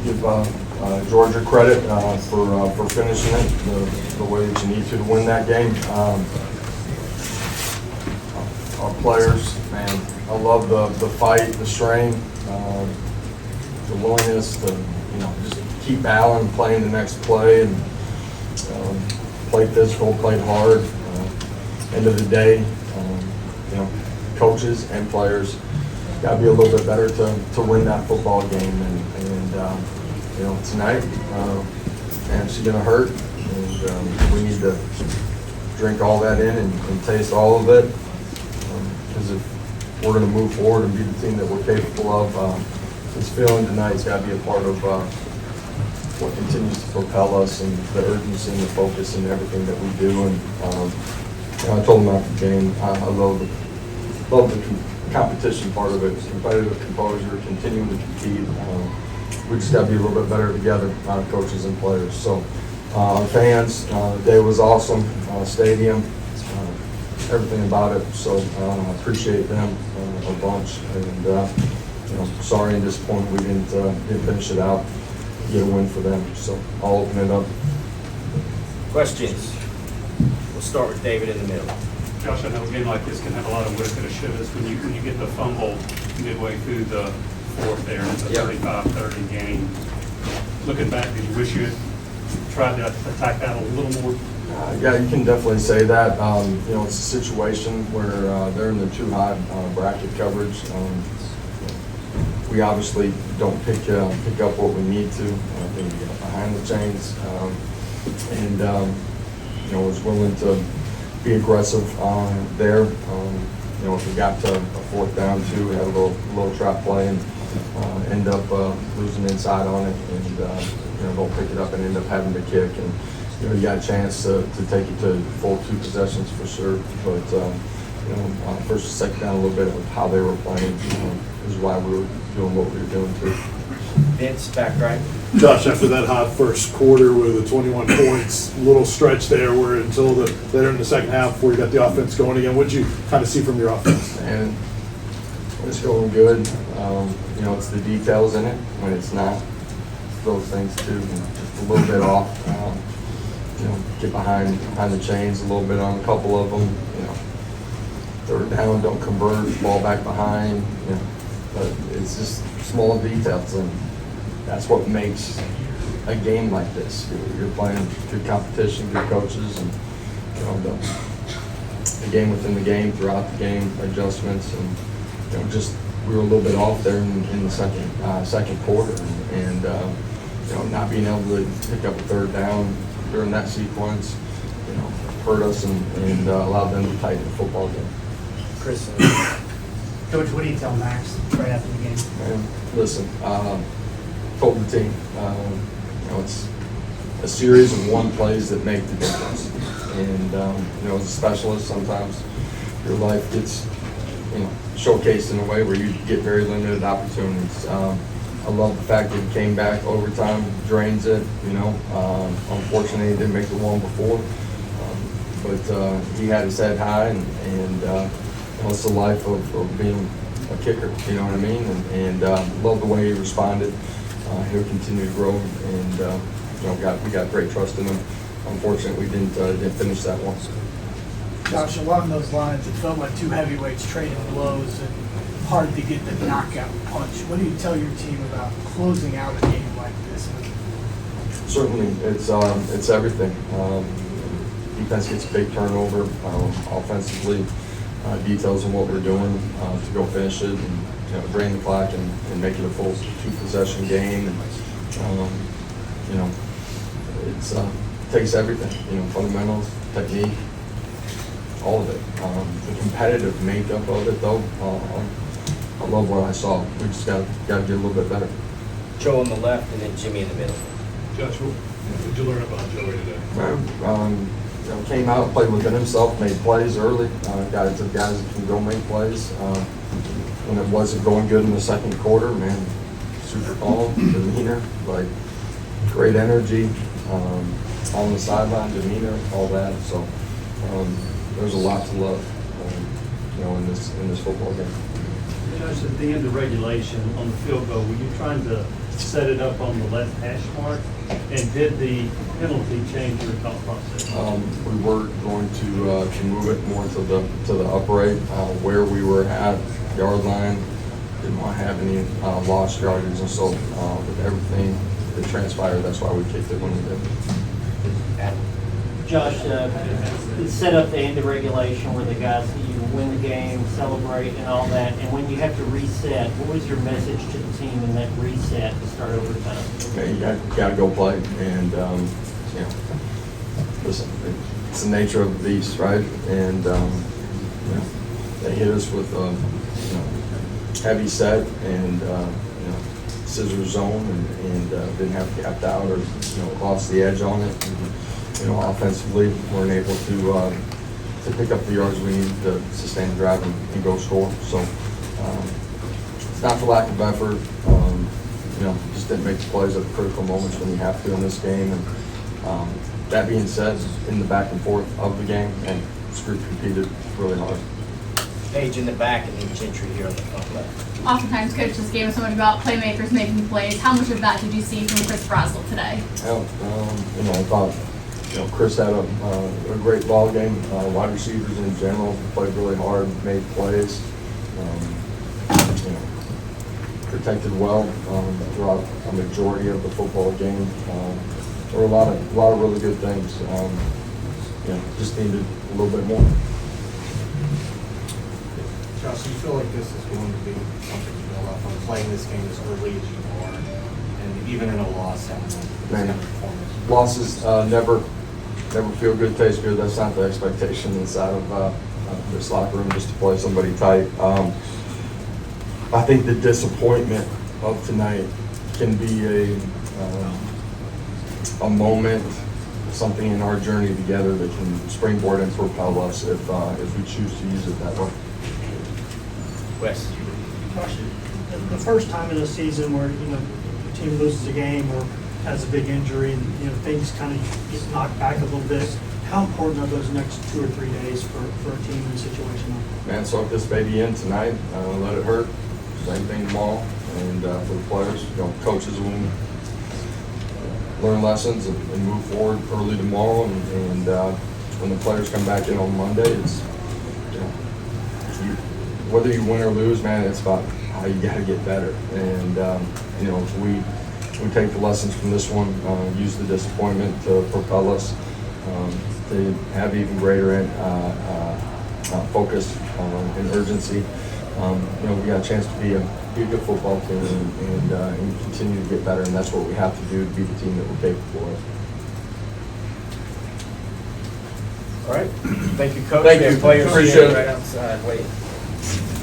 Give Georgia credit for finishing it the way that you need to win that game. Our players, man, I love the fight, the strain, the willingness to just keep battling, playing the next play, and play physical, play hard. End of the day, coaches and players got to be a little bit better to win that football game. And tonight, and it's going to hurt. And we need to drink all that in and taste all of it. Because if we're going to move forward and be the team that we're capable of, this feeling tonight's got to be a part of what continues to propel us, and the urgency and the focus and everything that we do. And I told them after the game, I love the competition part of it. It's competitive composure, continuing to compete. We just got to be a little bit better together, coaches and players. So, fans, the day was awesome. Stadium, everything about it. So, I appreciate them a bunch. And sorry and disappointed we didn't finish it out, get a win for them. So, I'll open it up. Questions? We'll start with David in the middle. Josh, I know a game like this can have a lot of whip and shivers. When you get the fumble midway through the fourth there, it's a 35-30 game. Looking back, did you wish you had tried to attack that a little more? Yeah, you can definitely say that. It's a situation where they're in the too high bracket coverage. We obviously don't pick up what we need to. Maybe behind the chains, was willing to be aggressive there. If we got to a fourth down too, we had a little trap play and end up losing inside on it, and don't pick it up and end up having to kick. And you got a chance to take it to full 2 possessions for sure. But first and second down a little bit of how they were playing is why we were doing what we were doing too. Vince, back right. Josh, after that hot first quarter with the 21 points, little stretch there where until later in the second half where you got the offense going again, what did you kind of see from your offense? And it's going good. It's the details in it when it's not. It's those things too, just a little bit off. Get behind the chains a little bit on a couple of them. Third down, don't convert, ball back behind. But it's just small details, and that's what makes a game like this. You're playing good competition, good coaches, and the game within the game, throughout the game, adjustments, and just we were a little bit off there in the second quarter, and not being able to pick up a third down during that sequence, hurt us and allowed them to tighten the football game. Chris. Coach, what do you tell Max right after the game? And listen, told the team, it's a series of one plays that make the difference. And as a specialist, sometimes your life gets showcased in a way where you get very limited opportunities. I love the fact that he came back overtime, drains it. Unfortunately, he didn't make the one before, but he had his head high, and it's the life of being a kicker. You know what I mean? And love the way he responded. He'll continue to grow, and we got great trust in him. Unfortunately, we didn't finish that one. Josh, along those lines, it felt like 2 heavyweights trading blows and hard to get the knockout punch. What do you tell your team about closing out a game like this? Certainly, it's everything. Defense gets a big turnover. Offensively, details on what we're doing to go finish it and drain the clock and make it a full 2-possession game. And, it takes everything. Fundamentals, technique, all of it. The competitive makeup of it, though, I love what I saw. We just got to get a little bit better. Joe on the left, and then Jimmy in the middle. Josh, what did you learn about Joey today? Came out, played within himself, made plays early. Guys that can go make plays. When it wasn't going good in the second quarter, man, super calm, demeanor, like great energy on the sideline, demeanor, all that. So there's a lot to love, in this football game. Josh, at the end of regulation on the field goal, were you trying to set it up on the left hash mark? And did the penalty change your thought process? We were going to move it more to the upright, where we were at yard line. Didn't want to have any lost yardage, and so with everything that transpired, that's why we kicked it when we did. Josh, it's set up the end of regulation where the guys, you win the game, celebrate and all that, and when you have to reset, what was your message to the team in that reset to start overtime? Okay, you got to go play, and you know, listen, it's the nature of the beast, right? And you know, they hit us with you know, heavy set and you know, scissor zone, and didn't have gapped out or you know, lost the edge on it. And, you know, offensively, weren't able to pick up the yards we needed to sustain the drive and go score. So it's not for lack of effort. You know, just didn't make the plays at the critical moments when you have to in this game. And that being said, in the back and forth of the game, and Screw competed really hard. Page in the back and then Gentry here on the front left. Oftentimes, Coach just gave us so much about playmakers making plays. How much of that did you see from Chris Brazel today? Well, you know, I thought, you know, Chris had a great ball game. Wide receivers in general played really hard, made plays. You know, protected well throughout a majority of the football game. There were a lot of really good things. You know, just needed a little bit more. Josh, do you feel like this is going to be something you build up on playing this game as early as you are, and even in a loss, having this kind of performance? Losses never feel good, taste good. That's not the expectation inside of this locker room, just to play somebody tight. I think the disappointment of tonight can be a moment, something in our journey together that can springboard and propel us if we choose to use it that way. Wes. Josh, the first time in a season where, you know, the team loses a game or has a big injury and, you know, things kind of get knocked back a little bit, how important are those next 2 or 3 days for a team in a situation like that? Man, soak this baby in tonight, let it hurt. Same thing tomorrow. And for the players, you know, coaches will learn lessons and move forward early tomorrow. And when the players come back in on Monday, it's, you know, whether you win or lose, man, it's about how you got to get better. And you know, if we take the lessons from this one, use the disappointment to propel us to have even greater focus and urgency. You know, we got a chance to be a good football team and continue to get better, and that's what we have to do to be the team that we're capable of. All right. Thank you, Coach. Thank you. Players Appreciate it. right outside. Wait.